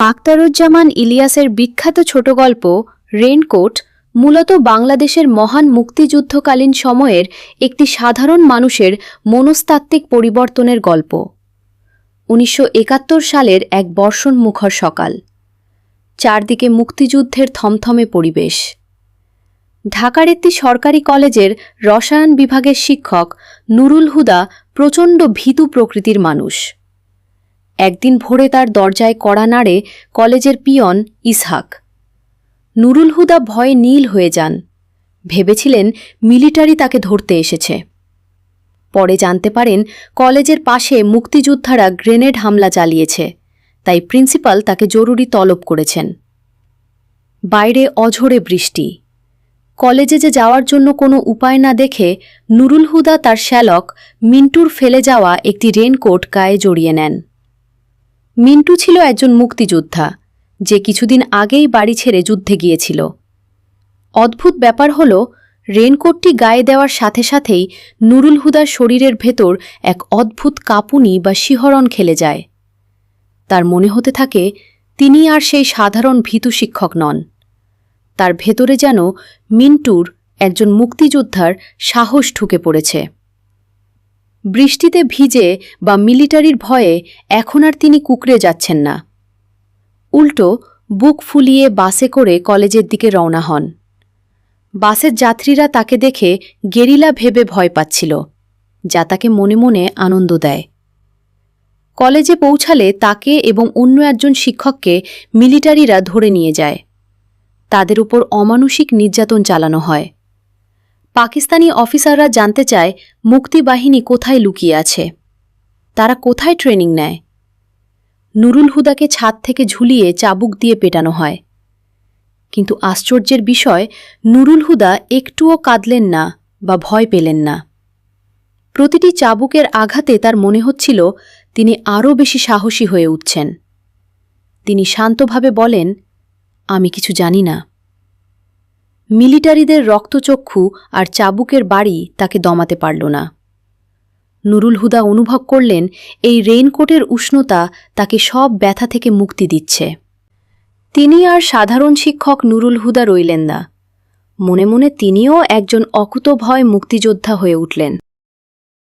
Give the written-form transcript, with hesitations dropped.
আখতারুজ্জামান ইলিয়াসের বিখ্যাত ছোট গল্প রেইনকোট মূলত বাংলাদেশের মহান মুক্তিযুদ্ধকালীন সময়ের একটি সাধারণ মানুষের মনস্তাত্ত্বিক পরিবর্তনের গল্প। ১৯৭১ সালের এক বর্ষণমুখর সকাল, চারদিকে মুক্তিযুদ্ধের থমথমে পরিবেশ। ঢাকার একটি সরকারি কলেজের রসায়ন বিভাগের শিক্ষক নুরুল হুদা প্রচণ্ড ভীতু প্রকৃতির মানুষ। একদিন ভোরে তার দরজায় কড়া নাড়ে কলেজের পিয়ন ইসহাক। নুরুল হুদা ভয়ে নীল হয়ে যান, ভেবেছিলেন মিলিটারি তাকে ধরতে এসেছে। পরে জানতে পারেন কলেজের পাশে মুক্তিযোদ্ধারা গ্রেনেড হামলা চালিয়েছে, তাই প্রিন্সিপাল তাকে জরুরি তলব করেছেন। বাইরে অঝোরে বৃষ্টি। কলেজে যাওয়ার জন্য কোনো উপায় না দেখে নুরুল হুদা তার শ্যালক মিন্টুর ফেলে যাওয়া একটি রেইনকোট গায়ে জড়িয়ে নেন। মিন্টু ছিল একজন মুক্তিযোদ্ধা, যে কিছুদিন আগেই বাড়ি ছেড়ে যুদ্ধে গিয়েছিল। অদ্ভুত ব্যাপার হল, রেইনকোটটি গায়ে দেওয়ার সাথে সাথেই নুরুল হুদার শরীরের ভেতর এক অদ্ভুত কাঁপুনি বা শিহরণ খেলে যায়। তার মনে হতে থাকে তিনি আর সেই সাধারণ ভীতু শিক্ষক নন। তার ভেতরে যেন মিন্টুর, একজন মুক্তিযোদ্ধার সাহস ঢুকে পড়েছে। বৃষ্টিতে ভিজে বা মিলিটারির ভয়ে এখন আর তিনি কুঁকড়ে যাচ্ছেন না। উল্টো বুক ফুলিয়ে বাসে করে কলেজের দিকে রওনা হন। বাসের যাত্রীরা তাকে দেখে গেরিলা ভেবে ভয় পাচ্ছিল, যা তাকে মনে মনে আনন্দ দেয়। কলেজে পৌঁছালে তাকে এবং অন্য একজন শিক্ষককে মিলিটারিরা ধরে নিয়ে যায়। তাদের উপর অমানুষিক নির্যাতন চালানো হয়। পাকিস্তানি অফিসাররা জানতে চায় মুক্তিবাহিনী কোথায় লুকিয়ে আছে, তারা কোথায় ট্রেনিং নেয়। নুরুল হুদাকে ছাদ থেকে ঝুলিয়ে চাবুক দিয়ে পেটানো হয়। কিন্তু আশ্চর্যের বিষয়, নুরুল হুদা একটুও কাঁদলেন না বা ভয় পেলেন না। প্রতিটি চাবুকের আঘাতে তার মনে হচ্ছিল তিনি আরও বেশি সাহসী হয়ে উঠছেন। তিনি শান্তভাবে বলেন, আমি কিছু জানি না। মিলিটারিদের রক্তচক্ষু আর চাবুকের বাড়ি তাকে দমাতে পারল না। নুরুল হুদা অনুভব করলেন এই রেইনকোটের উষ্ণতা তাকে সব ব্যথা থেকে মুক্তি দিচ্ছে। তিনি আর সাধারণ শিক্ষক নুরুল হুদা রইলেন না, মনে মনে তিনিও একজন অকুতোভয় মুক্তিযোদ্ধা হয়ে উঠলেন।